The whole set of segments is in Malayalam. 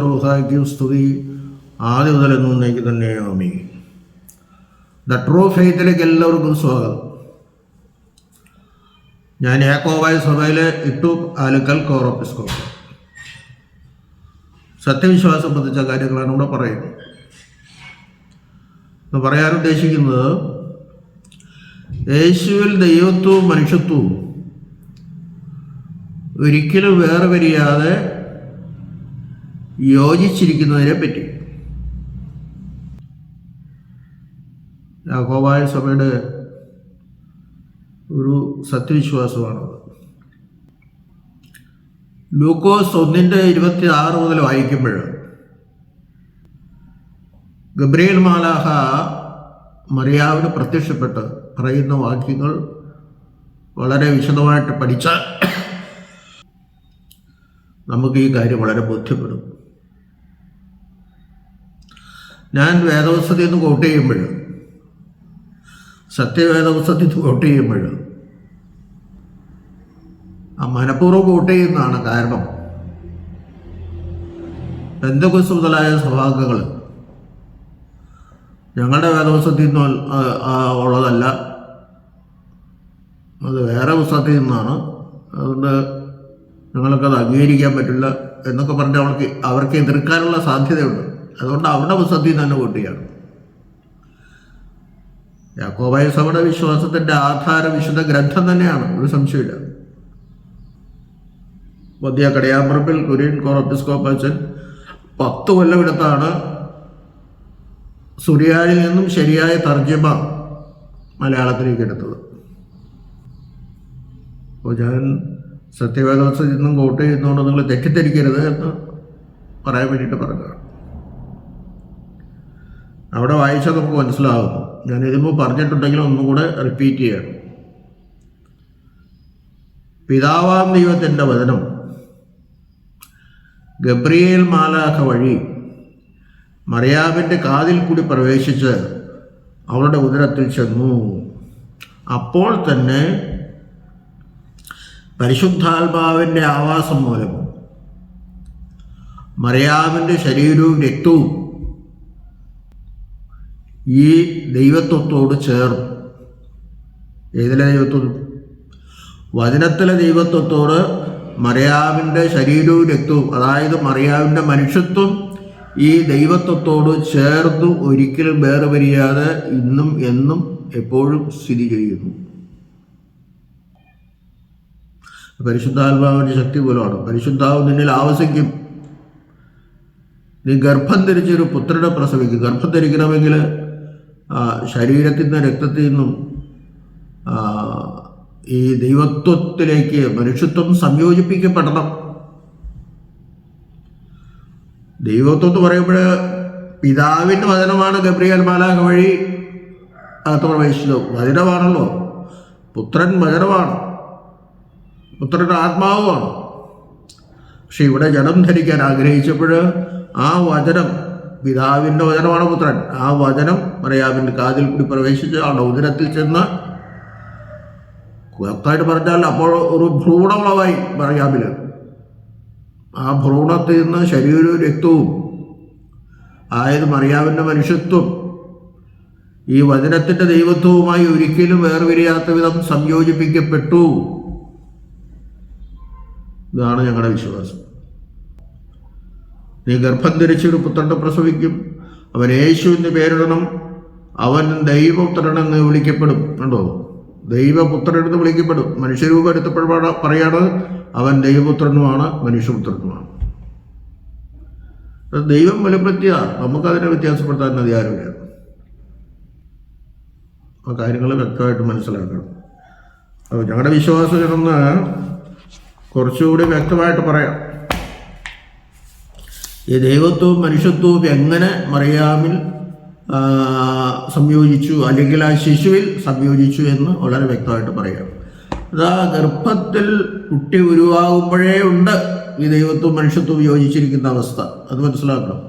റൂഹായ്ക്കും സ്തുതി ആദ്യ മുതൽ എന്നേക്ക് തന്നെ ആമീൻ. ദ ട്രൂ ഫെയ്ത്തിലേക്ക് എല്ലാവർക്കും സ്വാഗതം. ഞാൻ യാക്കോബായ സഭയിലെ ഇട്ടൂപ്പ് ആലുക്കൽ കോർ എപ്പിസ്കോപ്പ. സത്യവിശ്വാസം സംബന്ധിച്ച കാര്യങ്ങളാണ് ഇവിടെ പറയുന്നത്. പറയാൻ ഉദ്ദേശിക്കുന്നത് യേശുവിൽ ദൈവത്വവും മനുഷ്യത്വവും ഒരിക്കലും വേറെ വരിയാതെ യോജിച്ചിരിക്കുന്നതിനെ പറ്റി. യാക്കോബായ സഭയുടെ ഒരു സത്യവിശ്വാസമാണത്. ലൂക്കോസ് 1:26 മുതൽ വായിക്കുമ്പോൾ ഗബ്രിയേൽ മാലാഖ മറിയാവിന് പ്രത്യക്ഷപ്പെട്ട് പറയുന്ന വാക്യങ്ങൾ വളരെ വിശദമായിട്ട് പഠിച്ചാൽ നമുക്ക് ഈ കാര്യം വളരെ ബോധ്യപ്പെടും. ഞാൻ വേദപുസ്തകത്തിൽ നിന്ന് കോട്ട് ചെയ്യുമ്പോൾ, സത്യവേദപുസ്തകത്തിൽ നിന്ന് കോട്ട് ചെയ്യുമ്പോൾ മനഃപൂർവ്വം കോട്ട് ചെയ്യുന്നതാണ്. കാരണം പെന്തക്കോസ്ത് മുതലായ സഭാംഗങ്ങൾ ഞങ്ങളുടെ വേദപുസ്തകത്തിൽ നിന്ന് ഉള്ളതല്ല, അത് വേറെ പുസ്തകത്തിൽ നിന്നാണ്, അതുകൊണ്ട് ഞങ്ങൾക്കത് അംഗീകരിക്കാൻ പറ്റില്ല എന്നൊക്കെ പറഞ്ഞ് അവർക്ക് എതിർക്കാനുള്ള സാധ്യതയുണ്ട്. അതുകൊണ്ട് അവരുടെ പുസ്തകത്തിൽ നിന്ന് തന്നെ കൂട്ടുകയാണ്. യാക്കോബായ സഭയുടെ വിശ്വാസത്തിൻ്റെ ആധാര വിശുദ്ധ ഗ്രന്ഥം തന്നെയാണ്, ഒരു സംശയമില്ല. മധ്യ കടയാമ്പറമ്പിൽ കുര്യൻ കോർ എപ്പിസ്കോപ്പ അച്ഛൻ 10 കൊല്ലം എടുത്താണ് സുറിയാനിൽ നിന്നും ശരിയായ തർജ്ജമ മലയാളത്തിലേക്ക് എടുത്തത്. അപ്പോൾ ഞാൻ സത്യവേദോത്സവത്തിൽ നിന്നും കോട്ട് ചെയ്യുന്നതുകൊണ്ട് നിങ്ങൾ തെറ്റിദ്ധരിക്കരുത് എന്ന് പറയാൻ വേണ്ടിയിട്ട് പറഞ്ഞതാണ്. അവിടെ വായിച്ചാൽ നമുക്ക് മനസ്സിലാകുന്നു. ഞാൻ ഇതിപ്പോൾ പറഞ്ഞിട്ടുണ്ടെങ്കിലും ഒന്നും കൂടെ റിപ്പീറ്റ് ചെയ്യണം. പിതാവാം ദൈവത്തിൻ്റെ വചനം ഗബ്രിയേൽ മാലാഖ വഴി മറിയാമിൻ്റെ കാതിൽ കൂടി പ്രവേശിച്ച് അവളുടെ ഉദരത്തിൽ ചെന്നു. അപ്പോൾ തന്നെ പരിശുദ്ധാത്മാവിൻ്റെ ആവാസം മൂലം മറിയാമിൻ്റെ ശരീരവും രക്തവും ഈ ദൈവത്വത്തോട് ചേർന്നു. ഏതിലെ ദൈവത്വം? വചനത്തിലെ ദൈവത്വത്തോട് മറിയാമിൻ്റെ ശരീരവും രക്തവും, അതായത് മറിയാമിൻ്റെ മനുഷ്യത്വം ഈ ദൈവത്വത്തോട് ചേർന്ന് ഒരിക്കലും വേറെ വരിയാതെ ഇന്നും എന്നും എപ്പോഴും സ്ഥിതി ചെയ്യുന്നു. പരിശുദ്ധാത്മാവിൻ്റെ ശക്തി പോലെയാണ്. പരിശുദ്ധാവ് നിന്നിൽ ആവസിക്കും. നീ ഗർഭം ധരിച്ചൊരു പുത്രനെ പ്രസവിക്കും. ഗർഭം ധരിക്കണമെങ്കിൽ ശരീരത്തിൽ നിന്ന് രക്തത്തിൽ നിന്നും ഈ ദൈവത്വത്തിലേക്ക് മനുഷ്യത്വം സംയോജിപ്പിക്കപ്പെടണം. ദൈവത്വം എന്ന് പറയുമ്പോൾ പിതാവിൻ്റെ വചനമാണ് ഗബ്രിയേൽ മാലാഖ വഴി അകത്ത് പ്രവേശിച്ചത്. വചനമാണല്ലോ. പുത്രൻ വചനമാണ്, പുത്രൻ ആത്മാവുമാണ്. പക്ഷെ ഇവിടെ ജനം ധരിക്കാൻ ആഗ്രഹിച്ചപ്പോൾ ആ വചനം, പിതാവിൻ്റെ വചനമാണ് പുത്രൻ, ആ വചനം മറിയാമിൻ്റെ കാതിൽ കൂടി പ്രവേശിച്ച് അവളുടെ ഉദരത്തിൽ ചെന്ന്, വ്യക്തമായിട്ട് പറഞ്ഞാൽ അപ്പോൾ ഒരു ഭ്രൂണമുളവായി മറിയാമിൽ. ആ ഭ്രൂണത്തിൽ നിന്ന് ശരീരവും രക്തവും, അതായത് മറിയാമിൻ്റെ മനുഷ്യത്വം ഈ വചനത്തിൻ്റെ ദൈവത്വവുമായി ഒരിക്കലും വേർപിരിയാത്ത വിധം സംയോജിപ്പിക്കപ്പെട്ടു. ഇതാണ് ഞങ്ങളുടെ വിശ്വാസം. നീ ഗർഭം ധരിച്ചൊരു പുത്രനെ പ്രസവിക്കും, അവൻ യേശു എന്ന് പേരിടണം, അവൻ ദൈവപുത്രനെന്ന് വിളിക്കപ്പെടും. കണ്ടോ, ദൈവപുത്രനെന്ന് വിളിക്കപ്പെടും. മനുഷ്യരൂപം എടുത്തപ്പോഴാണ് പറയാണ് അവൻ ദൈവപുത്രനുമാണ് മനുഷ്യപുത്രനുമാണ്. ദൈവം വെളിപ്പെടുത്തിയ നമുക്കതിനെ വ്യത്യാസപ്പെടുത്താൻ അധികാരമില്ല. ആ കാര്യങ്ങൾ വ്യക്തമായിട്ട് മനസ്സിലാക്കണം. അപ്പോൾ ഞങ്ങളുടെ വിശ്വാസം ഇതൊന്ന് കുറച്ചുകൂടി വ്യക്തമായിട്ട് പറയാം. ഈ ദൈവത്വവും മനുഷ്യത്വവും എങ്ങനെ മറിയാമിൽ സംയോജിച്ചു, അല്ലെങ്കിൽ ആ ശിശുവിൽ സംയോജിച്ചു എന്ന് വളരെ വ്യക്തമായിട്ട് പറയാം. അതാ ഗർഭത്തിൽ കുട്ടി ഉരുവാകുമ്പോഴേ ഉണ്ട് ഈ ദൈവത്വവും മനുഷ്യത്വവും യോജിച്ചിരിക്കുന്ന അവസ്ഥ. അത് മനസ്സിലാക്കണം.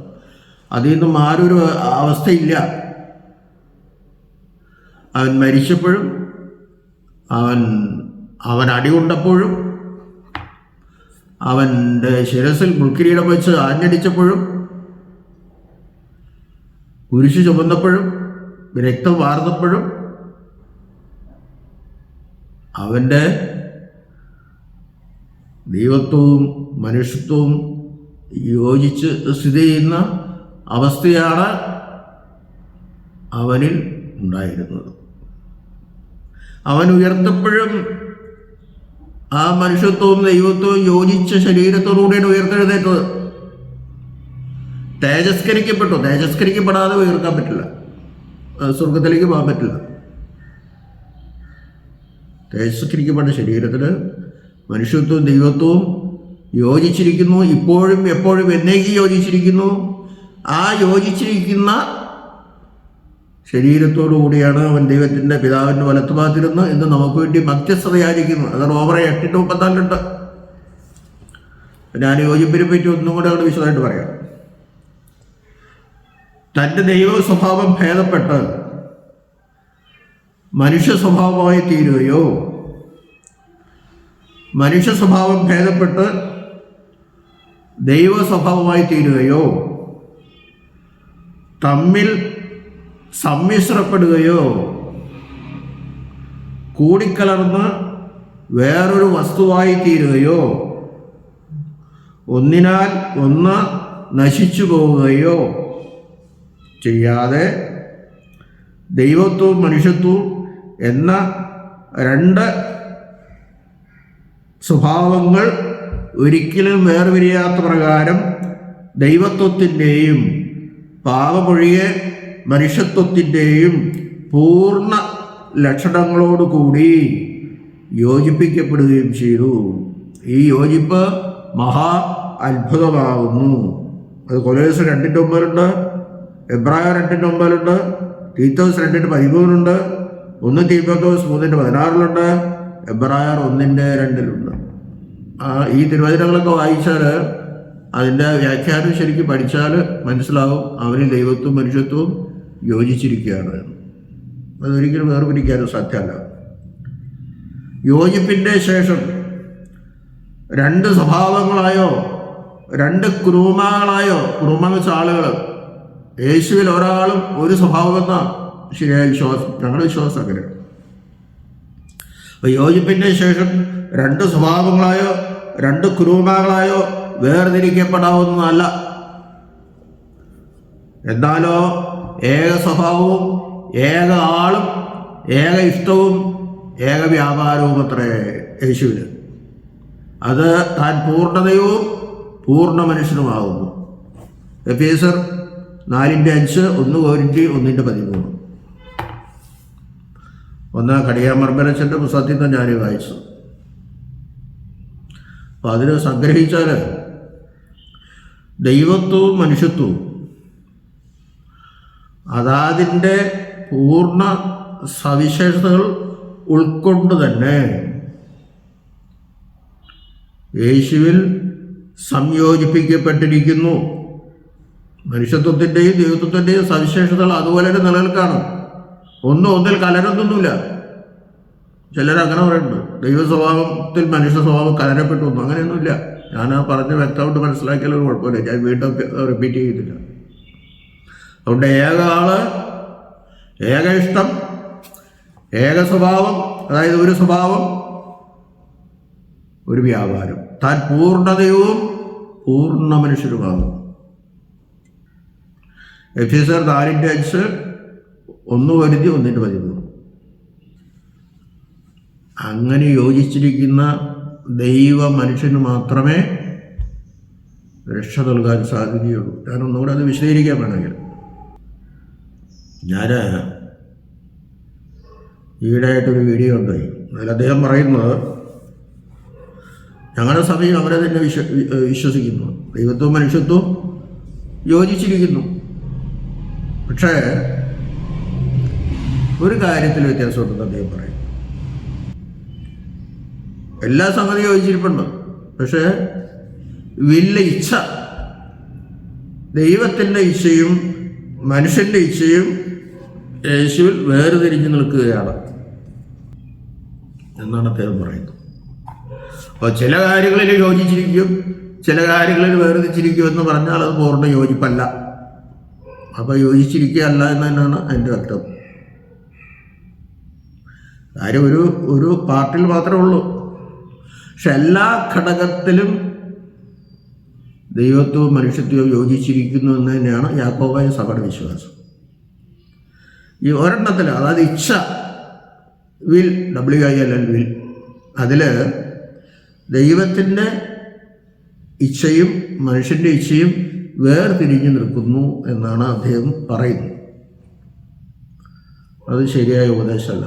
അതിൽ നിന്നും ആരൊരു അവസ്ഥയില്ല. അവൻ മരിച്ചപ്പോഴും അവൻ അടികൊണ്ടപ്പോഴും അവൻ്റെ ശിരസിൽ മുൾക്കിരീടം വെച്ച് ആഞ്ഞടിച്ചപ്പോഴും കുരിശ് ചുമന്നപ്പോഴും രക്തം വാർന്നപ്പോഴും അവൻ്റെ ദൈവത്വവും മനുഷ്യത്വവും യോജിച്ച് സ്ഥിതി ചെയ്യുന്ന അവസ്ഥയാണ് അവനിൽ ഉണ്ടായിരുന്നത്. അവൻ ഉയർത്തപ്പോഴും ആ മനുഷ്യത്വവും ദൈവത്വവും യോജിച്ച ശരീരത്തോടുകൂടിയാണ് ഉയർത്തെഴുന്നേറ്റത്. തേജസ്കരിക്കപ്പെടാതെ ഉയർക്കാൻ പറ്റില്ല, സ്വർഗത്തിലേക്ക് പോകാൻ പറ്റില്ല. തേജസ്കരിക്കപ്പെട്ട ശരീരത്തിന് മനുഷ്യത്വവും ദൈവത്വവും യോജിച്ചിരിക്കുന്നു. ഇപ്പോഴും എപ്പോഴും എന്നേക്ക് യോജിച്ചിരിക്കുന്നു. ആ യോജിച്ചിരിക്കുന്ന ശരീരത്തോടു കൂടിയാണ് അവൻ ദൈവത്തിൻ്റെ പിതാവിൻ്റെ വലത്തുഭാഗത്തിരുന്ന് ഇന്ന് നമുക്ക് വേണ്ടി മധ്യസ്ഥതയായിരിക്കുന്നു. അത് റോമർ 8:34. ഞാൻ യോജിപ്പിനെ പറ്റി ഒന്നും കൂടെ അവിടെ വിശദമായിട്ട് പറയാം. തൻ്റെ ദൈവ സ്വഭാവം ഭേദപ്പെട്ട് മനുഷ്യ സ്വഭാവമായി തീരുകയോ മനുഷ്യ സ്വഭാവം ഭേദപ്പെട്ട് ദൈവ സ്വഭാവമായി തീരുകയോ തമ്മിൽ സമ്മിശ്രപ്പെടുകയോ കൂടിക്കലർന്ന് വേറൊരു വസ്തുവായി തീരുകയോ ഒന്നിനാൽ ഒന്ന് നശിച്ചു പോവുകയോ ചെയ്യാതെ ദൈവത്വവും മനുഷ്യത്വവും എന്ന രണ്ട് സ്വഭാവങ്ങൾ ഒരിക്കലും വേർപിരിയാത്ത പ്രകാരം ദൈവത്വത്തിൻ്റെയും പാപമൊഴിയെ മനുഷ്യത്വത്തിൻ്റെയും പൂർണ്ണ ലക്ഷണങ്ങളോടുകൂടി യോജിപ്പിക്കപ്പെടുകയും ചെയ്തു. ഈ യോജിപ്പ് മഹാ അത്ഭുതമാകുന്നു. അത് കൊലോസ്യർ 2:9, എബ്രായർ 2:9, തീത്തോസ് 2:13, 1 തീമോഥെയോസ് 3:16, എബ്രായർ 1:2. ഈ തിരുവചനങ്ങളൊക്കെ വായിച്ചാൽ അതിൻ്റെ വ്യാഖ്യാനം ശരിക്കും പഠിച്ചാൽ മനസ്സിലാവും അവന് ദൈവത്വവും മനുഷ്യത്വവും യോജിച്ചിരിക്കുകയാണ്. അതൊരിക്കലും വേർപിരിക്കാനും സാധ്യമല്ല. യോജിപ്പിൻ്റെ ശേഷം രണ്ട് സ്വഭാവങ്ങളായോ രണ്ട് കുറുമകളായോ, കുറുമ ആളുകൾ, യേശുവിൽ ഒരാളും ഒരു സ്വഭാവമെന്ന ശരിയായ വിശ്വാസം, ഞങ്ങളുടെ വിശ്വാസം അങ്ങനെയാണ്. അപ്പോൾ യോജിപ്പിൻ്റെ ശേഷം രണ്ട് സ്വഭാവങ്ങളായോ രണ്ട് കുറുമകളായോ വേർതിരിക്കപ്പെടാവുന്നതല്ല. എന്നാലോ ഏക സ്വഭാവവും ഏക ആളും ഏക ഇഷ്ടവും ഏക വ്യാപാരവും അത്രേ യേശുവിന്. അത് താൻ പൂർണ്ണതയും പൂർണ്ണ മനുഷ്യനുമാകുന്നു. എഫേസ്യർ 4:5, 1 കൊരിന്ത്യർ 1:13. കടിയാമർബലച്ചൻ്റെ പുസ്തകത്തിൽ നിന്ന് ഞാൻ വായിച്ചു. അപ്പം അതിന് സംഗ്രഹിച്ചാൽ ദൈവത്വവും മനുഷ്യത്വവും അതാതിൻ്റെ പൂർണ്ണ സവിശേഷതകൾ ഉൾക്കൊണ്ട് തന്നെ യേശുവിൽ സംയോജിപ്പിക്കപ്പെട്ടിരിക്കുന്നു. മനുഷ്യത്വത്തിൻ്റെയും ദൈവത്വത്തിൻ്റെയും സവിശേഷതകൾ അതുപോലെ തന്നെ നിലനിൽക്കണം. ഒന്നിൽ കലരുന്നൊന്നുമില്ല. ചിലരങ്ങനെ പറയുന്നുണ്ട്, ദൈവ സ്വഭാവത്തിൽ മനുഷ്യ സ്വഭാവം കലരപ്പെട്ടു ഒന്നും. അങ്ങനെയൊന്നുമില്ല. ഞാൻ ആ പറഞ്ഞ് വ്യക്തമായിട്ട് മനസ്സിലാക്കിയാലും ഒരു കുഴപ്പമില്ല. ഞാൻ വീണ്ടും റിപ്പീറ്റ് ചെയ്തില്ല. അതുകൊണ്ട് ഏക ആള്, ഏക ഇഷ്ടം, ഏക സ്വഭാവം, അതായത് ഒരു സ്വഭാവം, ഒരു വ്യാപാരം. താൻ പൂർണ്ണതയും പൂർണ്ണ മനുഷ്യരുമാകും. എഫേസ്യർ 4:5, 1 കൊരിന്ത്യർ 1:13. അങ്ങനെ യോജിച്ചിരിക്കുന്ന ദൈവ മനുഷ്യന് മാത്രമേ രക്ഷ നൽകാൻ സാധിക്കുകയുള്ളൂ. ഞാൻ ഒന്നുകൂടെ അത് വിശദീകരിക്കാൻ വേണമെങ്കിൽ, ഞാൻ ഈയിടെയായിട്ടൊരു വീഡിയോ ഉണ്ടായി. അതിൽ അദ്ദേഹം പറയുന്നത് ഞങ്ങളുടെ സഭയിൽ അവരെ തന്നെ വിശ്വസിക്കുന്നു, ദൈവത്വവും മനുഷ്യത്വവും യോജിച്ചിരിക്കുന്നു. പക്ഷേ ഒരു കാര്യത്തിൽ വ്യത്യാസമുണ്ടെന്ന് അദ്ദേഹം പറയും. എല്ലാ സംഗതിയും യോജിച്ചിരിപ്പുണ്ട്, പക്ഷേ ഇച്ഛ, ദൈവത്തിൻ്റെ ഇച്ഛയും മനുഷ്യൻ്റെ ഇച്ഛയും യേശുവിൽ വേർതിരിഞ്ഞു നിൽക്കുകയാണ് എന്നാണ് അദ്ദേഹം പറയുന്നത്. അപ്പോൾ ചില കാര്യങ്ങളിൽ യോജിച്ചിരിക്കും, ചില കാര്യങ്ങളിൽ വേർതിരിച്ചിരിക്കും എന്ന് പറഞ്ഞാൽ അത് പൂർണ്ണ യോജിപ്പല്ല. അപ്പോൾ യോജിച്ചിരിക്കുകയല്ല എന്ന് തന്നെയാണ് അതിൻ്റെ അർത്ഥം. കാര്യം ഒരു പാർട്ടിൽ മാത്രമേ ഉള്ളൂ. പക്ഷെ എല്ലാ ഘടകത്തിലും ദൈവത്വവും മനുഷ്യത്വവും യോജിച്ചിരിക്കുന്നു എന്ന് തന്നെയാണ് യാക്കോബായ സഭയുടെ വിശ്വാസം. ഈ ഒരെണ്ണത്തിൽ, അതായത് ഇച്ഛ, വിൽ, WILL, വിൽ, അതിൽ ദൈവത്തിൻ്റെ ഇച്ഛയും മനുഷ്യൻ്റെ ഇച്ഛയും വേർതിരിഞ്ഞു നിൽക്കുന്നു എന്നാണ് അദ്ദേഹം പറയുന്നത്. അത് ശരിയായ ഉപദേശമല്ല.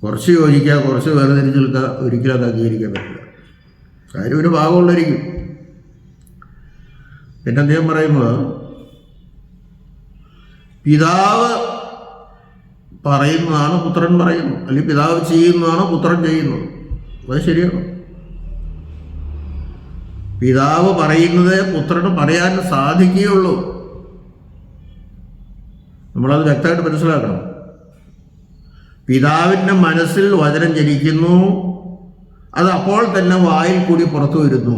കുറച്ച് യോജിക്കുക, കുറച്ച് വേർതിരിഞ്ഞ് നിൽക്കുക, ഒരിക്കലും അത് അംഗീകരിക്കാൻ പറ്റില്ല. കാര്യം ഒരു ഭാഗമുള്ളരിക്കും. പിന്നെ അദ്ദേഹം പറയുന്നത്, പിതാവ് പറയുന്നതാണ് പുത്രൻ പറയുന്നത്, അല്ലെങ്കിൽ പിതാവ് ചെയ്യുന്നതാണ് പുത്രൻ ചെയ്യുന്നത്. അത് ശരിയാണ്. പിതാവ് പറയുന്നത് പുത്രന് പറയാൻ സാധിക്കുകയുള്ളൂ. നമ്മളത് വ്യക്തമായിട്ട് മനസ്സിലാക്കണം. പിതാവിൻ്റെ മനസ്സിൽ വചനം ജനിക്കുന്നു, അത് അപ്പോൾ തന്നെ വായിൽ കൂടി പുറത്തു വരുന്നു.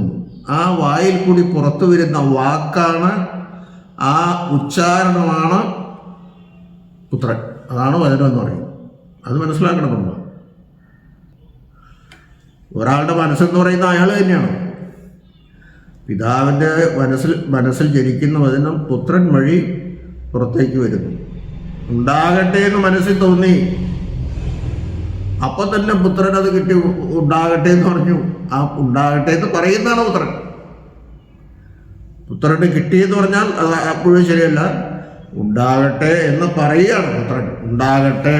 ആ വായിൽ കൂടി പുറത്തു വരുന്ന വാക്കാണ്, ആ ഉച്ചാരണമാണ് പുത്രൻ. അതാണ് വചനം എന്ന് പറയുന്നത്. അത് മനസ്സിലാക്കണം നമ്മൾ. ഒരാളുടെ മനസ്സെന്ന് പറയുന്ന അയാൾ തന്നെയാണ്. പിതാവിൻ്റെ മനസ്സിൽ ജനിക്കുന്ന വചനം പുത്രൻ വഴി പുറത്തേക്ക് വരുന്നു. ഉണ്ടാകട്ടെ എന്ന് മനസ്സിൽ തോന്നി, അപ്പം തന്നെ പുത്രൻ അത് കിട്ടി, ഉണ്ടാകട്ടെ എന്ന് പറഞ്ഞു. ആ ഉണ്ടാകട്ടെ എന്ന് പറയുന്നതാണ് പുത്രൻ. പുത്രന് കിട്ടിയെന്ന് പറഞ്ഞാൽ അത് അപ്പോഴും ശരിയല്ല. ഉണ്ടാകട്ടെ എന്ന് പറയുകയാണ് പുത്രൻ. ഉണ്ടാകട്ടെ,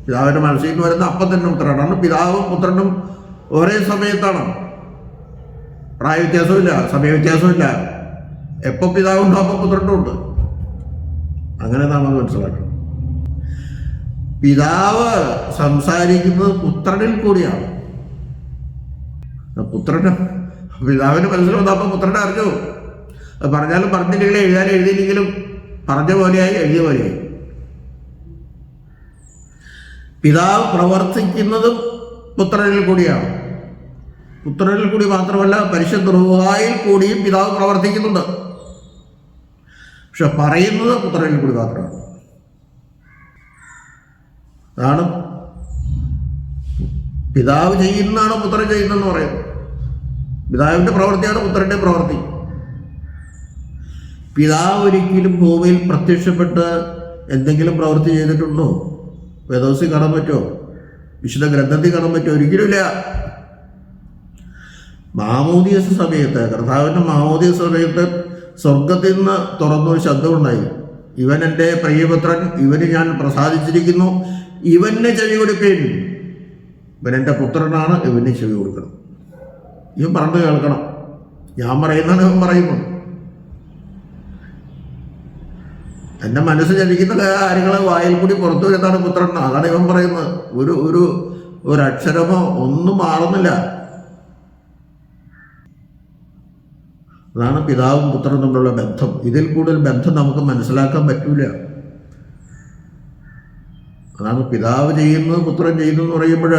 പിതാവിൻ്റെ മനസ്സിൽ നിന്ന് വരുന്ന അപ്പം തന്നെ പുത്രനാണ്. പിതാവും പുത്രനും ഒരേ സമയത്താണ്. പ്രായ വ്യത്യാസമില്ല, സമയ വ്യത്യാസമില്ല. എപ്പോൾ പിതാവുണ്ടോ അപ്പോൾ പുത്രനും ഉണ്ട്. അങ്ങനെ നമ്മൾ മനസ്സിലാക്കണം. പിതാവ് സംസാരിക്കുന്നത് പുത്രനിൽ കൂടിയാണ്. പുത്രന്, പിതാവിന് മനസ്സിൽ വന്നപ്പോൾ പുത്രനെ അറിഞ്ഞു. അത് പറഞ്ഞാലും പറഞ്ഞില്ലെങ്കിലും എഴുതാനും എഴുതിയില്ലെങ്കിലും പറഞ്ഞ പോലെയായി, എഴുതിയ പോലെയായി. പിതാവ് പ്രവർത്തിക്കുന്നതും പുത്രനിൽ കൂടിയാണ്. പുത്രനിൽ കൂടി മാത്രമല്ല, പരിശുദ്ധ റൂഹായിൽ കൂടിയും പിതാവ് പ്രവർത്തിക്കുന്നുണ്ട്. പക്ഷെ പറയുന്നത് പുത്രനിൽ കൂടി മാത്രമാണ്. അതാണ് പിതാവ് ചെയ്യുന്നതാണ് പുത്രൻ ചെയ്യുന്നതെന്ന് പറയുന്നത്. പിതാവിൻ്റെ പ്രവൃത്തിയാണ് പുത്രൻ്റെ പ്രവൃത്തി. പിതാവ് ഒരിക്കലും ഭൂമിയിൽ പ്രത്യക്ഷപ്പെട്ട് എന്തെങ്കിലും പ്രവൃത്തി ചെയ്തിട്ടുണ്ടോ? വേദോസിൽ കാണാൻ പറ്റുമോ? വിശുദ്ധ ഗ്രന്ഥത്തിൽ കാണാൻ പറ്റുമോ? ഒരിക്കലുമില്ല. മാമോദീസ സമയത്ത്, കർത്താവിൻ്റെ മാമോദീസ സമയത്ത് സ്വർഗത്തിൽ നിന്ന് തുറന്നൊരു ശബ്ദമുണ്ടായി. ഇവൻ എൻ്റെ പ്രിയപുത്രൻ, ഇവന് ഞാൻ പ്രസാദിച്ചിരിക്കുന്നു, ഇവന് ചെവി കൊടുപ്പേൻ. ഇവൻ എൻ്റെ പുത്രനാണ്, ഇവന് ചെവി കൊടുക്കണം. ഇവൻ പറഞ്ഞു കേൾക്കണം. ഞാൻ പറയുന്നതാണ് ഇവൻ പറയുന്നത്. എൻ്റെ മനസ്സ് ചലിക്കുന്ന കാര്യങ്ങൾ വായിൽ കൂടി പുറത്തു വരുന്നതാണ് പുത്രൻ. അതാണ് ഇവൻ പറയുന്നത്. ഒരു അക്ഷരമോ ഒന്നും മാറുന്നില്ല. അതാണ് പിതാവും പുത്രനും തമ്മിലുള്ള ബന്ധം. ഇതിൽ കൂടുതൽ ബന്ധം നമുക്ക് മനസ്സിലാക്കാൻ പറ്റൂല. അതാണ് പിതാവ് ചെയ്യുന്നത് പുത്രൻ ചെയ്യുന്നു എന്ന് പറയുമ്പോൾ,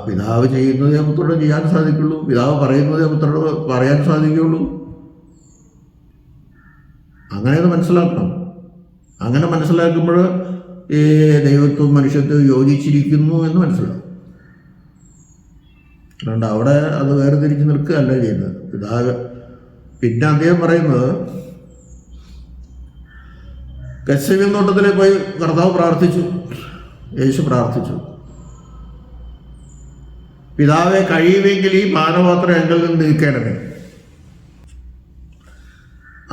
പിതാവ് ചെയ്യുന്നതേ പുത്രന് ചെയ്യാൻ സാധിക്കുള്ളൂ, പിതാവ് പറയുന്നതേ പുത്രന് പറയാൻ സാധിക്കുകയുള്ളൂ. അങ്ങനെ അത് മനസ്സിലാക്കണം. അങ്ങനെ മനസ്സിലാക്കുമ്പോൾ ഈ ദൈവത്വം മനുഷ്യത്വം യോജിച്ചിരിക്കുന്നു എന്ന് മനസ്സിലാവും. അതുകൊണ്ട് അവിടെ അത് വേർതിരിച്ച് നിൽക്കുകയല്ല ചെയ്യുന്നത് പിതാവ്. പിന്നെ അദ്ദേഹം പറയുന്നത്, ഗത്സമനീ തോട്ടത്തിൽ പോയി കർത്താവ് പ്രാർത്ഥിച്ചു, യേശു പ്രാർത്ഥിച്ചു, പിതാവെ കഴിയുമെങ്കിൽ ഈ പാനപാത്രം എങ്കിൽ നിന്ന് നീക്കണമേ.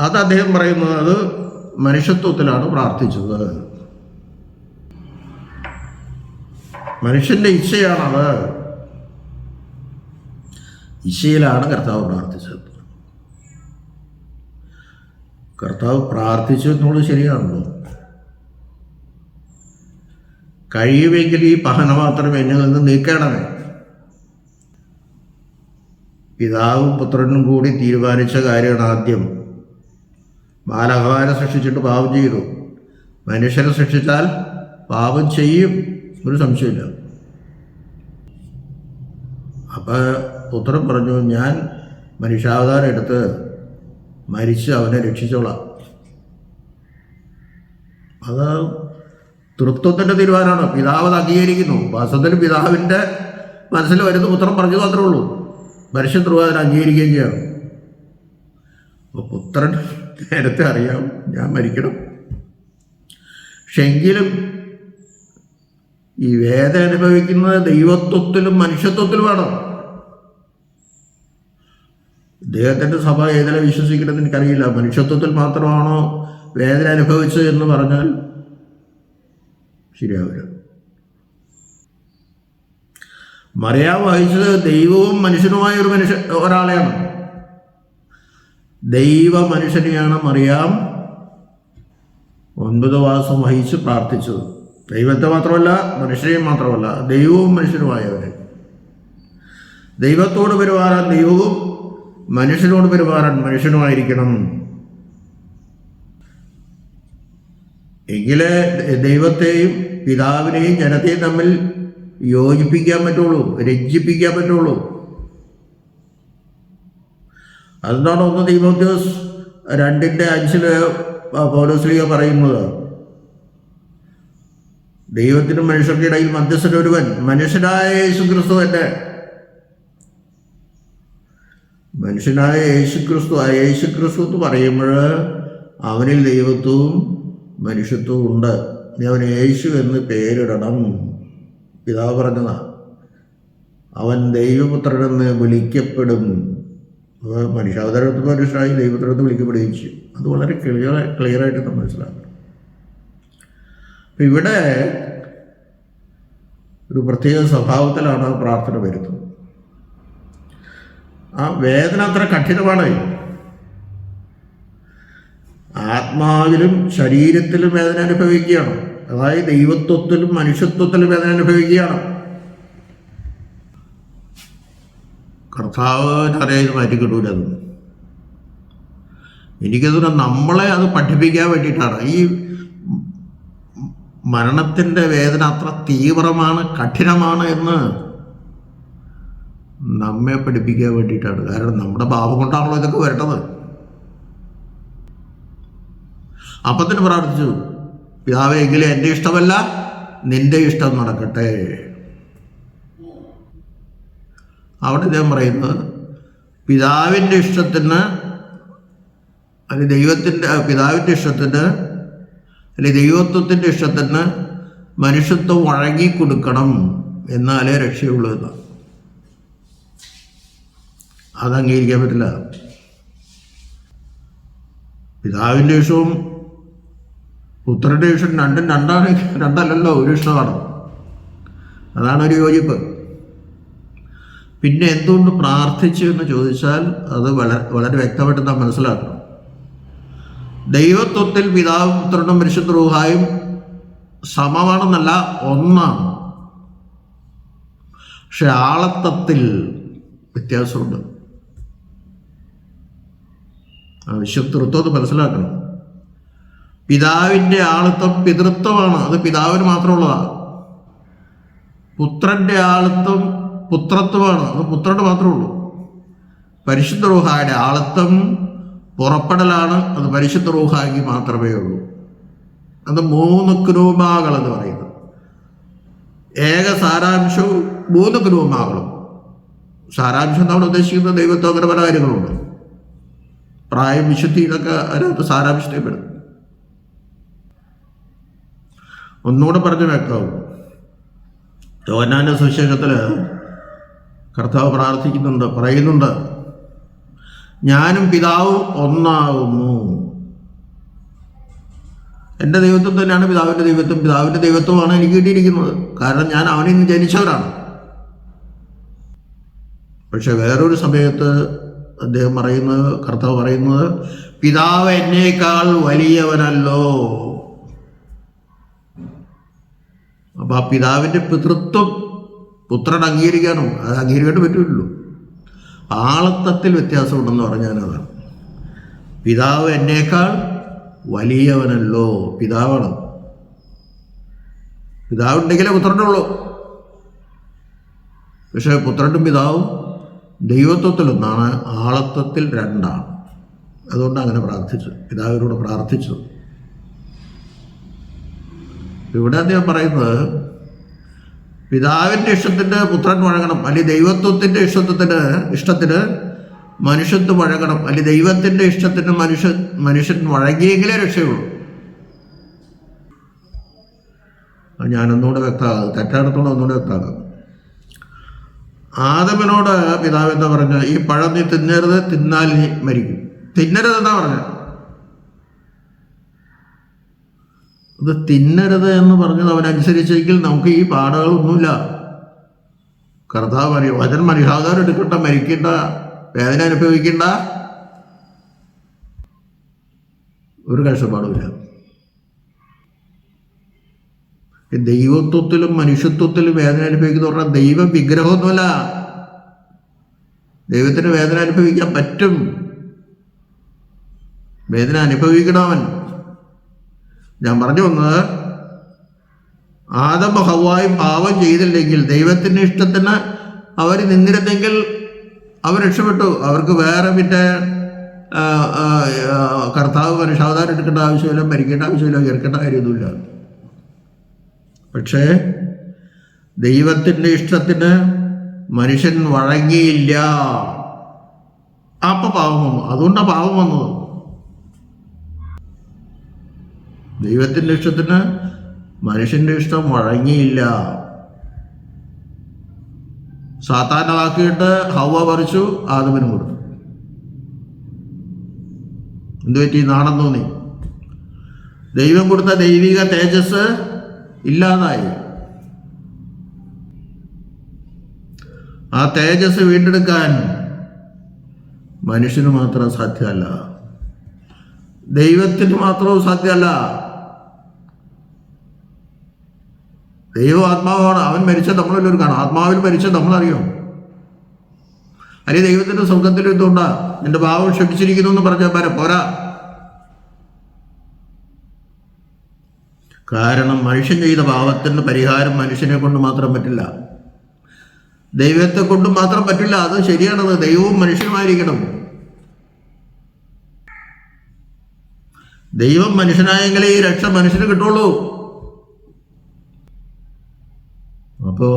അത് അദ്ദേഹം പറയുന്നത് അത് മനുഷ്യത്വത്തിലാണ് പ്രാർത്ഥിച്ചത്. മനുഷ്യൻ്റെ ഇച്ഛയാണത്. ഇച്ഛയിലാണ് കർത്താവ് പ്രാർത്ഥിച്ചത്. കർത്താവ് പ്രാർത്ഥിച്ചു എന്നുള്ളത് ശരിയാണല്ലോ. കഴിയുമെങ്കിൽ ഈ പാനപാത്രം എന്നിൽ നിന്ന് നീക്കണമേ. പിതാവും പുത്രനും കൂടി തീരുമാനിച്ച കാര്യമാണ് ആദ്യം. ബാലകന്മാരെ സൃഷ്ടിച്ചിട്ട് പാപം ചെയ്തു. മനുഷ്യരെ സൃഷ്ടിച്ചാൽ പാപം ചെയ്യും, ഒരു സംശയമില്ല. അപ്പോൾ പുത്രൻ പറഞ്ഞു, ഞാൻ മനുഷ്യാവതാരം എടുത്ത് മരിച്ച് അവനെ രക്ഷിച്ചോളാം. അത് തൃത്വത്തിൻ്റെ തീരുമാനമാണ്. പിതാവ് അത് അംഗീകരിക്കുന്നു. വാസ്തവത്തിൽ പിതാവിൻ്റെ മനസ്സിൽ വരുന്ന പുത്രൻ പറഞ്ഞു മാത്രമേ ഉള്ളൂ. പരിശുദ്ധ അതിനെ അംഗീകരിക്കുകയും ചെയ്യണം. അപ്പോൾ പുത്രൻ നേരത്തെ അറിയാം ഞാൻ മരിക്കണം. പക്ഷെ എങ്കിലും ഈ വേദന അനുഭവിക്കുന്നത് ദൈവത്വത്തിലും മനുഷ്യത്വത്തിലുമാണ്. ഇദ്ദേഹത്തിൻ്റെ സഭ ഏതിലെ വിശ്വസിക്കണമെന്ന് എനിക്കറിയില്ല. മനുഷ്യത്വത്തിൽ മാത്രമാണോ വേദന അനുഭവിച്ചത് എന്ന് പറഞ്ഞാൽ ശരിയാവില്ല. മറിയാം വഹിച്ചത് ദൈവവും മനുഷ്യനുമായ ഒരാളെയാണ്. ദൈവ മനുഷ്യനെയാണ് മറിയാം 9 മാസം വഹിച്ച് പ്രാർത്ഥിച്ചത്. ദൈവത്തെ മാത്രമല്ല, മനുഷ്യനെയും മാത്രമല്ല, ദൈവവും മനുഷ്യനുമായവരെ. ദൈവത്തോട് പെരുമാറാൻ ദൈവവും മനുഷ്യനോട് പെരുമാറാൻ മനുഷ്യനുമായിരിക്കണം. എങ്കിലേ ദൈവത്തെയും പിതാവിനെയും ജനത്തെയും തമ്മിൽ യോജിപ്പിക്കാൻ പറ്റുള്ളൂ, രഞ്ജിപ്പിക്കാൻ പറ്റുള്ളൂ. അതുകൊണ്ടാണ് 1 തീമോഥെയോസ് 2:5 പൗലോസ്ലീഹ പറയുന്നത്, ദൈവത്തിനും മനുഷ്യരുടെ ഇടയിൽ മധ്യസ്ഥൻ ഒരുവൻ, മനുഷ്യനായ യേശുക്രിസ്തു തന്നെ. മനുഷ്യനായ യേശുക്രിസ്തു, ആ യേശുക്രിസ്തു എന്ന് പറയുമ്പോൾ അവനിൽ ദൈവത്വവും മനുഷ്യത്വവും ഉണ്ട്. നീ അവന് യേശു എന്ന് പേരിടണം. പിതാവ് പറഞ്ഞതാ, അവൻ ദൈവപുത്രനെന്ന് വിളിക്കപ്പെടും. മനുഷ്യാവതാരത്തിൽ മനുഷ്യനായി ദൈവപുത്രനെന്ന് വിളിക്കപ്പെടുകയും ചെയ്യും. അത് വളരെ ക്ലിയറായിട്ട് നമ്മൾ മനസ്സിലാക്കണം. അപ്പം ഇവിടെ ഒരു പ്രത്യേക സ്വഭാവത്തിലാണ് പ്രാർത്ഥന വരുന്നത്. ആ വേദന അത്ര കഠിനമാണ്. ആത്മാവിലും ശരീരത്തിലും വേദന അനുഭവിക്കുകയാണ്. അതായത് ദൈവത്വത്തിലും മനുഷ്യത്വത്തിലും വേദന അനുഭവിക്കുകയാണ്. കർത്താവിനറിയാൻ മാറ്റിക്കിട്ടൂലത്. എനിക്കതുകൊണ്ട് നമ്മളെ അത് പഠിപ്പിക്കാൻ വേണ്ടിയിട്ടാണ്. ഈ മരണത്തിൻ്റെ വേദന അത്ര തീവ്രമാണ്, കഠിനമാണ് എന്ന് നമ്മെ പഠിപ്പിക്കാൻ വേണ്ടിയിട്ടാണ്. കാരണം നമ്മുടെ പാപം കൊണ്ടാണല്ലോ ഇതൊക്കെ വരേണ്ടത്. അപ്പം തന്നെ പ്രാർത്ഥിച്ചു, പിതാവേ, എങ്കിലും എൻ്റെ ഇഷ്ടമല്ല നിൻ്റെ ഇഷ്ടം നടക്കട്ടെ. അവിടെ ഇദ്ദേഹം പറയുന്നത്, പിതാവിൻ്റെ ഇഷ്ടത്തിന് അല്ലെങ്കിൽ പിതാവിൻ്റെ ഇഷ്ടത്തിന് അല്ലെങ്കിൽ ദൈവത്വത്തിൻ്റെ ഇഷ്ടത്തിന് മനുഷ്യത്വം വഴങ്ങിക്കൊടുക്കണം, എന്നാലേ രക്ഷയുള്ളൂ എന്നാണ്. അത് അംഗീകരിക്കാൻ പറ്റില്ല. പിതാവിൻ്റെ ഇഷ്ടവും പുത്രൻ്റെ ഇഷ്ടം രണ്ടല്ലല്ലോ, ഒരു ഇഷ്ടമാണ്. അതാണ് ഒരു യോജിപ്പ്. പിന്നെ എന്തുകൊണ്ട് പ്രാർത്ഥിച്ചു എന്ന് ചോദിച്ചാൽ അത് വളരെ വ്യക്തമായിട്ട് നാം മനസ്സിലാക്കണം. ദൈവത്വത്തിൽ പിതാവും പുത്രനും പരിശുദ്ധ റൂഹായും സമമാണെന്നല്ല, ഒന്നാണ്. പക്ഷെ ആളത്വത്തിൽ വ്യത്യാസമുണ്ട്. വിശുദ്ധത്വം മനസ്സിലാക്കണം. പിതാവിൻ്റെ ആളത്വം പിതൃത്വമാണ്, അത് പിതാവിന് മാത്രമുള്ളതാണ്. പുത്രൻ്റെ ആളത്വം പുത്രത്വമാണ്, അത് പുത്രന് മാത്രമേ ഉള്ളൂ. പരിശുദ്ധ റൂഹായുടെ ആളത്വം പുറപ്പെടലാണ്, അത് പരിശുദ്ധ റൂഹായ്ക്ക് മാത്രമേ ഉള്ളൂ. അത് 3 ക്രൂമാകൾ എന്ന് പറയുന്നത്. ഏക സാരാംശവും 3 ക്രൂമാകളും. സാരാംശം നമ്മൾ ഉദ്ദേശിക്കുന്നത് ദൈവത്വം, അങ്ങനെ പല കാര്യങ്ങളുണ്ട്. പ്രായം, വിശുദ്ധി, ഇതൊക്കെ അതിനകത്ത് സാരാംശത്തെ പെടും. ഒന്നുകൂടെ പറഞ്ഞു വ്യക്തമാവും. യോഹന്നാന്റെ സുവിശേഷത്തിൽ കർത്താവ് പറയുന്നുണ്ട്, ഞാനും പിതാവും ഒന്നാകുന്നു. എൻ്റെ ദൈവത്വം തന്നെയാണ് പിതാവിൻ്റെ ദൈവത്വം, പിതാവിൻ്റെ ദൈവത്വമാണ് എനിക്ക് കിട്ടിയിരിക്കുന്നത്. കാരണം ഞാൻ അവനിൽ നിന്ന് ജനിച്ചവരാണ്. പക്ഷെ വേറൊരു സമയത്ത് കർത്താവ് പറയുന്നത്, പിതാവ് എന്നേക്കാൾ വലിയവനല്ലോ. അപ്പൊ ആ പിതാവിൻ്റെ പിതൃത്വം പുത്രൻ അംഗീകരിക്കാനോ അത് അംഗീകരിക്കാണ്ട് പറ്റില്ലല്ലോ. ആളത്വത്തിൽ വ്യത്യാസമുണ്ടെന്ന് പറഞ്ഞാൽ അതാണ്. പിതാവ് എന്നേക്കാൾ വലിയവനല്ലോ. പിതാവാണ്. പിതാവുണ്ടെങ്കിലേ പുത്രനുള്ളൂ. പക്ഷേ പുത്രനും പിതാവും ദൈവത്വത്തിലൊന്നാണ്, ആളത്വത്തിൽ രണ്ടാണ്. അതുകൊണ്ട് അങ്ങനെ പ്രാർത്ഥിച്ചു, പിതാവിനോട് പ്രാർത്ഥിച്ചു. ഇവിടെ അദ്ദേഹം പറയുന്നത് പിതാവിൻ്റെ ഇഷ്ടത്തിന് പുത്രൻ വഴങ്ങണം, അല്ലെങ്കിൽ ദൈവത്വത്തിൻ്റെ ഇഷ്ടത്തിന് മനുഷ്യത്വം വഴങ്ങണം, അല്ലെങ്കിൽ ദൈവത്തിൻ്റെ ഇഷ്ടത്തിന് മനുഷ്യൻ വഴങ്ങിയെങ്കിലേ രക്ഷയുള്ളൂ. ഞാനൊന്നുകൂടെ വ്യക്തമാകും, തെറ്റാടത്തോളം ഒന്നുകൂടെ വ്യക്തമാകും. ആദമിനോട് പിതാവ് എന്താ പറഞ്ഞ, ഈ പഴം നീ തിന്നരുത്, തിന്നാൽ നീ മരിക്കും. തിന്നരുതെന്നാ പറഞ്ഞ. അത് തിന്നരുത് എന്ന് പറഞ്ഞത് അവനനുസരിച്ചെങ്കിൽ നമുക്ക് ഈ പാടുകളൊന്നുമില്ല. കർത്താവ് വചനം മനുഷ്യാവതാരം എടുക്കണ്ട, മരിക്കേണ്ട, വേദന അനുഭവിക്കേണ്ട, ഒരു കാഴ്ചപ്പാടുമില്ല. ദൈവത്വത്തിലും മനുഷ്യത്വത്തിലും വേദന അനുഭവിക്കുന്ന പറഞ്ഞാൽ ദൈവം വിഗ്രഹമൊന്നുമല്ല. ദൈവത്തിന് വേദന അനുഭവിക്കാൻ പറ്റും, വേദന അനുഭവിക്കണവൻ. ഞാൻ പറഞ്ഞു വന്നത്, ആദം ഹവ്വായും പാപം ചെയ്തില്ലെങ്കിൽ, ദൈവത്തിൻ്റെ ഇഷ്ടത്തിന് അവർ നിന്നിരുന്നെങ്കിൽ അവർ രക്ഷപ്പെട്ടു. അവർക്ക് വേറെ പിന്നെ കർത്താവ് മനുഷ്യാവതാരം എടുക്കേണ്ട ആവശ്യമില്ല, മരിക്കേണ്ട ആവശ്യമില്ല, ഉയർക്കേണ്ട കാര്യമൊന്നുമില്ല. പക്ഷേ ദൈവത്തിൻ്റെ ഇഷ്ടത്തിന് മനുഷ്യൻ വഴങ്ങിയില്ല, അപ്പം പാപം വന്നു. അതുകൊണ്ടാണ് പാപം വന്നത്. ദൈവത്തിൻ്റെ ഇഷ്ടത്തിന് മനുഷ്യൻ്റെ ഇഷ്ടം വഴങ്ങിയില്ല. സാത്താനാക്കിയിട്ട് ഹവ്വ പറിച്ചു, ആദമിന് കൊടുത്തു. എന്തുപറ്റി? നാണം തോന്നി. ദൈവം കൊടുത്ത ദൈവിക തേജസ് ഇല്ലാതായി. ആ തേജസ് വീണ്ടെടുക്കാൻ മനുഷ്യന് മാത്രം സാധ്യമല്ല, ദൈവത്തിന് മാത്രവും സാധ്യമല്ല. ദൈവം ആത്മാവാണ്. അവൻ മരിച്ചത് നമ്മളെല്ലാവരും കാണാം. ആത്മാവിൽ മരിച്ചത് നമ്മളറിയോ? അല്ലെങ്കിൽ ദൈവത്തിൻ്റെ സ്വർഗത്തിൽ എന്തുകൊണ്ടാ എൻ്റെ പാപം ക്ഷമിച്ചിരിക്കുന്നു എന്ന് പറഞ്ഞാൽ പോരാ. കാരണം മനുഷ്യൻ ചെയ്ത പാപത്തിൻ്റെ പരിഹാരം മനുഷ്യനെ കൊണ്ട് മാത്രം പറ്റില്ല, ദൈവത്തെ കൊണ്ട് മാത്രം പറ്റില്ല. അത് ശരിയാണത്. ദൈവവും മനുഷ്യനുമായിരിക്കണം. ദൈവം മനുഷ്യനായെങ്കിലേ ഈ രക്ഷ മനുഷ്യന് കിട്ടുള്ളൂ. അപ്പോൾ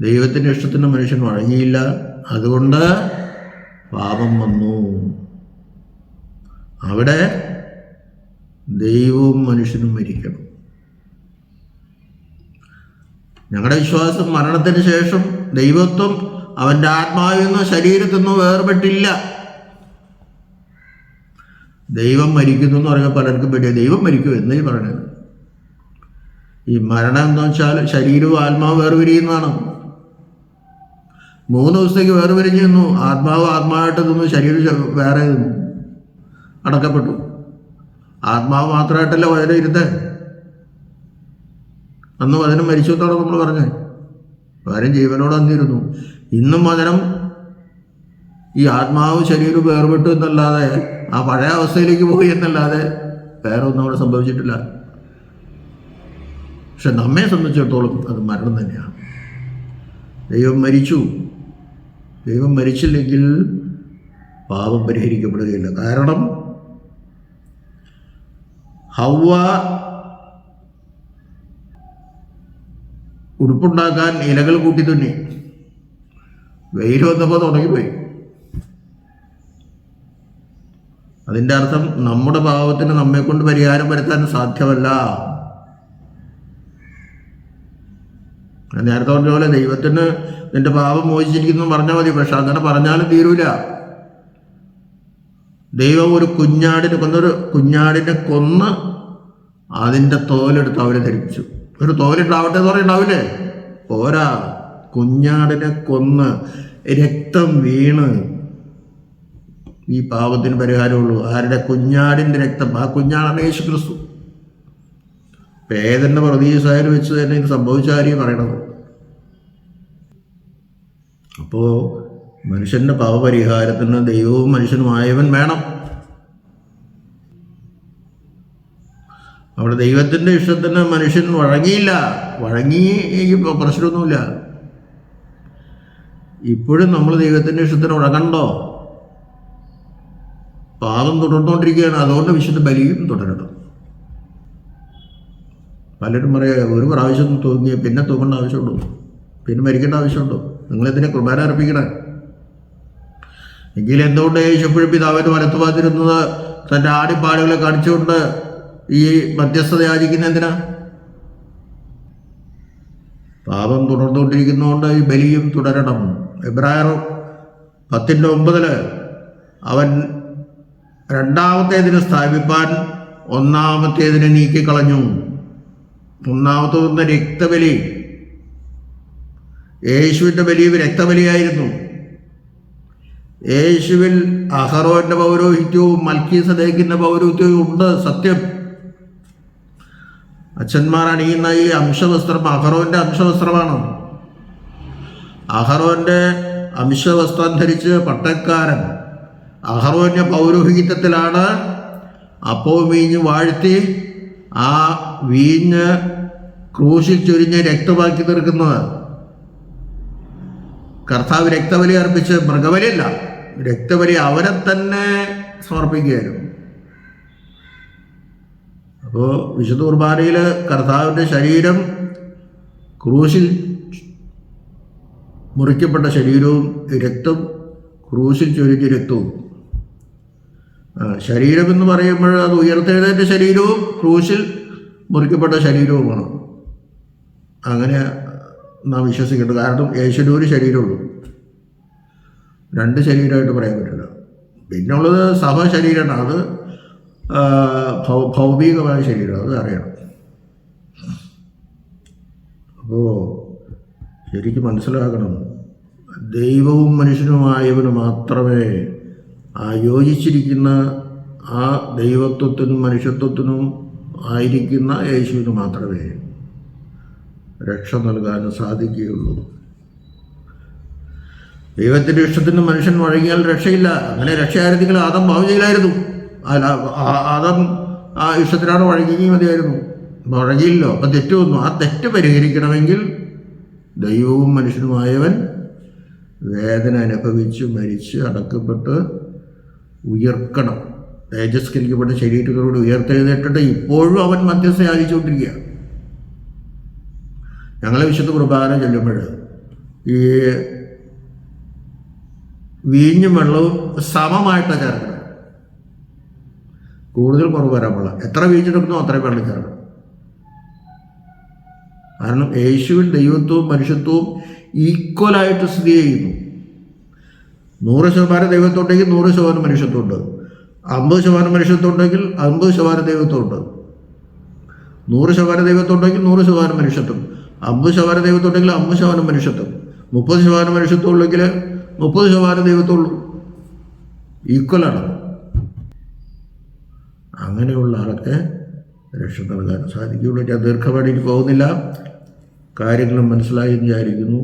ദൈവത്തിൻ്റെ ഇഷ്ടത്തിന് മനുഷ്യൻ വഴങ്ങിയില്ല, അതുകൊണ്ട് പാപം വന്നു. അവിടെ ദൈവവും മനുഷ്യനും മരിക്കണം. ഞങ്ങളുടെ വിശ്വാസം മരണത്തിന് ശേഷം ദൈവത്വം അവൻ്റെ ആത്മാവിൽ നിന്നോ ശരീരത്തിൽ നിന്നോ വേർപെട്ടില്ല. ദൈവം മരിക്കുന്നു എന്ന് പറയുമ്പോൾ പലർക്കും പേടിയ, ദൈവം മരിക്കും എന്നേ പറയണത്. ഈ മരണം എന്ന് വെച്ചാൽ ശരീരവും ആത്മാവ് വേർപിരിയുന്നതാണ്. 3 ദിവസത്തേക്ക് വേർപിരിഞ്ഞു നിന്നു. ആത്മാവ് ആത്മാവായിട്ട് നിന്നു, ശരീരം വേറെ നിന്നു, അടക്കപ്പെട്ടു. ആത്മാവ് മാത്രമായിട്ടല്ല വചനം ഇരുത്തേ. അന്ന് വചനം മരിച്ചു എന്നാണ് നമ്മൾ പറഞ്ഞേ. വചനം ജീവനോട് അന്നിരുന്നു. ഇന്നും വചനം ഈ ആത്മാവ് ശരീരം വേർപെട്ടു എന്നല്ലാതെ, ആ പഴയ അവസ്ഥയിലേക്ക് പോയി എന്നല്ലാതെ വേറെ ഒന്നും അവിടെ സംഭവിച്ചിട്ടില്ല. പക്ഷെ നമ്മെ സംബന്ധിച്ചിടത്തോളം അത് മരണം തന്നെയാണ്. ദൈവം മരിച്ചു. ദൈവം മരിച്ചില്ലെങ്കിൽ പാപം പരിഹരിക്കപ്പെടുകയില്ല. കാരണം ഹവ്വ ഉടുപ്പുണ്ടാക്കാൻ ഇലകൾ കൂട്ടി തുന്നി. വെയിൽ വന്നപ്പോൾ തുടങ്ങിപ്പോയി. അതിൻ്റെ അർത്ഥം നമ്മുടെ പാപത്തിന് നമ്മെ കൊണ്ട് പരിഹാരം വരുത്താൻ സാധ്യമല്ല. നേരത്തെ പറഞ്ഞ പോലെ ദൈവത്തിന് നിന്റെ പാപം മോചിച്ചിരിക്കുന്നു പറഞ്ഞാൽ മതി. പക്ഷെ അങ്ങനെ പറഞ്ഞാലും തീരൂല. ദൈവം ഒരു കുഞ്ഞാടിനെ കൊന്ന് അതിൻ്റെ തോലെടുത്ത് അവരെ ധരിപ്പിച്ചു. ഒരു തോലുണ്ടാവട്ടെ എന്ന് പറയുണ്ടാവില്ലേ? പോരാ, കുഞ്ഞാടിനെ കൊന്ന് രക്തം വീണ് ഈ പാപത്തിന് പരിഹാരമുള്ളൂ. ആരുടെ? കുഞ്ഞാടിൻ്റെ രക്തം. ആ കുഞ്ഞാടാണ് യേശു ക്രിസ്തു. പേദന്റെ പ്രതീസായാലും വെച്ച് തന്നെ ഇത് സംഭവിച്ച കാര്യം പറയണത്. അപ്പോൾ മനുഷ്യൻ്റെ പാപപരിഹാരത്തിന് ദൈവവും മനുഷ്യനുമായവൻ വേണം. അവിടെ ദൈവത്തിൻ്റെ ഇഷ്ടത്തിന് മനുഷ്യൻ വഴങ്ങിയില്ല. വഴങ്ങി പ്രശ്നമൊന്നുമില്ല. ഇപ്പോഴും നമ്മൾ ദൈവത്തിൻ്റെ ഇഷ്ടത്തിന് ഉഴകണ്ടോ? പാപം തുടർന്നുകൊണ്ടിരിക്കുകയാണ്. അതുകൊണ്ട് വിശുദ്ധ ബലിയും തുടരണം. പലരും പറയാം, ഒരു പ്രാവശ്യം തൂങ്ങി പിന്നെ തൂങ്ങേണ്ട ആവശ്യമുണ്ടോ? പിന്നെ മരിക്കേണ്ട ആവശ്യമുണ്ടോ? നിങ്ങളെന്തിനാ കുർബാന അർപ്പിക്കണേ? എങ്കിൽ എന്തുകൊണ്ട് യേശുപ്പോഴും പിതാവിന് വലത്തുപാതിരുന്നത് തൻ്റെ ആടിപ്പാടുകളെ കാണിച്ചുകൊണ്ട് ഈ മധ്യസ്ഥത യാചിക്കുന്ന എന്തിനാ? പാപം തുടർന്നുകൊണ്ടിരിക്കുന്നതുകൊണ്ട് ഈ ബലിയും തുടരണം. എബ്രായർ 10:9 അവൻ രണ്ടാമത്തേതിനെ സ്ഥാപിപ്പാൻ ഒന്നാമത്തേതിനെ നീക്കിക്കളഞ്ഞു. ഒന്നാമത്തെ രക്തബലി, യേശുവിൻ്റെ ബലി രക്തബലിയായിരുന്നു. യേശുവിൽ അഹറോന്റെ പൗരോഹിത്യവും മൽക്കീസദേക്കിന്റെ പൗരോഹിത്യവും ഉണ്ട്, സത്യം. അച്ഛന്മാർ അണിയുന്ന ഈ അംശവസ്ത്രം അഹറോന്റെ അംശവസ്ത്രമാണ്. അഹറോന്റെ അംശവസ്ത്രം ധരിച്ച് പട്ടക്കാരൻ അഹറോന്റെ പൗരോഹിത്യത്തിലാണ് അപ്പോൾ വീഞ്ഞ് വാഴ്ത്തി ആ വീഞ്ഞ് ക്രൂശിൽ ചൊരിഞ്ഞ് രക്തമാക്കി തീർക്കുന്നത്. കർത്താവ് രക്തബലി അർപ്പിച്ച്, മൃഗബലിയല്ല, രക്തബലി അവരെ തന്നെ സമർപ്പിക്കുകയായിരുന്നു. അപ്പോൾ വിശുദ്ധ കുർബാനയിൽ കർത്താവിൻ്റെ ശരീരം, ക്രൂശിൽ മുറിക്കപ്പെട്ട ശരീരവും രക്തം, ക്രൂശിൽ ചൊരിഞ്ഞ രക്തവും. ശരീരം എന്ന് പറയുമ്പോൾ അത് ഉയർത്തെഴുന്നേറ്റ ശരീരവും ക്രൂശിൽ മുറിക്കപ്പെട്ട ശരീരവുമാണ്. അങ്ങനെ നാം വിശ്വസിക്കേണ്ടത്. കാരണം യേശുവിന് ഒരു ശരീരമുള്ളൂ, രണ്ട് ശരീരമായിട്ട് പറയാൻ പറ്റില്ല. പിന്നുള്ളത് സഹശരീരമാണ്, അത് ഭൗമികമായ ശരീരം, അത് അറിയണം. അപ്പോൾ ശരിക്കും മനസ്സിലാക്കണം, ദൈവവും മനുഷ്യനുമായവന് മാത്രമേ യോജിച്ചിരിക്കുന്ന ആ ദൈവത്വത്തിനും മനുഷ്യത്വത്തിനും ആയിരിക്കുന്ന യേശുവിന് മാത്രമേ രക്ഷ നൽകാൻ സാധിക്കുകയുള്ളൂ. ദൈവത്തിൻ്റെ ഇഷ്ടത്തിന് മനുഷ്യൻ വഴങ്ങിയാൽ രക്ഷയില്ല. അങ്ങനെ രക്ഷയായിരുന്നെങ്കിൽ ആദം പാപം ചെയ്യില്ലായിരുന്നു. ആദം ആ ഇഷ്ടത്തിനാണ് വഴങ്ങിയെങ്കിൽ മതിയായിരുന്നു. വഴങ്ങിയില്ലോ, അപ്പം തെറ്റ് വന്നു. ആ തെറ്റ് പരിഹരിക്കണമെങ്കിൽ ദൈവവും മനുഷ്യനുമായവൻ വേദന അനുഭവിച്ച് മരിച്ച് അടക്കപ്പെട്ട് ഉയർക്കണം. തേജസ്കരിക്കപ്പെട്ട ശരീരങ്ങളോട് ഉയർത്തെഴുന്നേറ്റിട്ട് ഇപ്പോഴും അവൻ മധ്യസ്ഥ യാചിച്ചുകൊണ്ടിരിക്കുകയാണ്. ഞങ്ങളെ വിശുദ്ധ കുർബാന ചൊല്ലുമ്പോൾ ഈ വീഞ്ഞും വെള്ളവും സമമായിട്ടാണ് ചേർക്കണം. കൂടുതൽ കുറവ് വരാൻ പാടില്ല. എത്ര വീഞ്ഞെടുക്കുന്നോ അത്രയും വെള്ളം ചേർക്കണം. കാരണം യേശുവിൻ ദൈവത്വവും മനുഷ്യത്വവും ഈക്വലായിട്ട് സ്ഥിതി ചെയ്യുന്നു. 100% ദൈവത്വം ഉണ്ടെങ്കിൽ 100% മനുഷ്യത്വം ഉണ്ട്. 50% മനുഷ്യത്വം ഉണ്ടെങ്കിൽ 50% ദൈവത്വം ഉണ്ട്. 100% ദൈവത്വം ഉണ്ടെങ്കിൽ 100% മനുഷ്യത്വം. 50% ദൈവത്വം ഉണ്ടെങ്കിൽ 50% മനുഷ്യത്വം. 30% മനുഷ്യത്വം ഉള്ളെങ്കിൽ 30% ദൈവത്വം ഉള്ളൂ. ഈക്വലാണ്. അങ്ങനെയുള്ള ആളൊക്കെ രക്ഷ നൽകാൻ സാധിക്കുകയുള്ളൂ. ഞാൻ ദീർഘമായിട്ട് പോകുന്നില്ല, കാര്യങ്ങളും മനസ്സിലായി എന്ന് വിചാരിക്കുന്നു.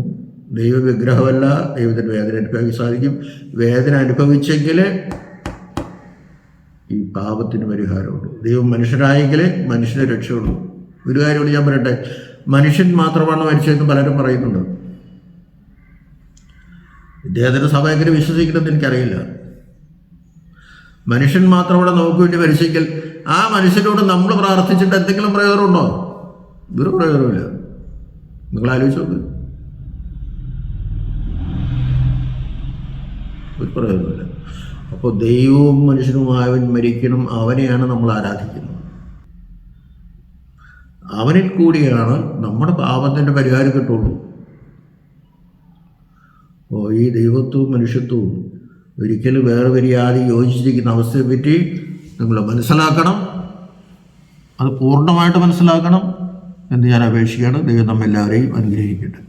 ദൈവവിഗ്രഹമല്ല, ദൈവത്തിന് വേദന അനുഭവിക്കാൻ സാധിക്കും. വേദന അനുഭവിച്ചെങ്കിൽ ഈ പാപത്തിന് പരിഹാരമുള്ളൂ. ദൈവം മനുഷ്യനായെങ്കിൽ മനുഷ്യന് രക്ഷയുള്ളൂ. ഒരു കാര്യം ഞാൻ പറയട്ടെ, മനുഷ്യൻ മാത്രമാണ് മരിച്ചതെന്ന് പലരും പറയുന്നുണ്ട്. ഇദ്ദേഹത്തിൻ്റെ സഭ എങ്ങനെ വിശ്വസിക്കണമെന്ന് എനിക്കറിയില്ല. മനുഷ്യൻ മാത്രമാണ് നമുക്ക് വേണ്ടി മരിച്ചെങ്കിൽ ആ മനുഷ്യനോട് നമ്മൾ പ്രാർത്ഥിച്ചിട്ട് എന്തെങ്കിലും പ്രയോജനമുണ്ടോ? ഒരു പ്രയോജനമില്ല. നിങ്ങൾ ആലോചിച്ച് നോക്ക്, ഒരു പ്രയോജനമില്ല. അപ്പോൾ ദൈവവും മനുഷ്യനുമായവൻ മരിക്കണം, അവനെയാണ് നമ്മൾ ആരാധിക്കുന്നത്. അവനിൽ കൂടിയാണ് നമ്മുടെ പാപത്തിൻ്റെ പരിഹാരം കിട്ടുള്ളൂ. അപ്പോൾ ഈ ദൈവത്വവും മനുഷ്യത്വവും ഒരിക്കലും വേറെ വരിയാതെ യോജിച്ചിരിക്കുന്ന അവസ്ഥയെപ്പറ്റി നിങ്ങൾ മനസ്സിലാക്കണം. അത് പൂർണ്ണമായിട്ട് മനസ്സിലാക്കണം എന്ന് ഞാൻ അപേക്ഷിക്കുകയാണ്. ദൈവം നമ്മെല്ലാവരെയും അനുഗ്രഹിക്കട്ടെ.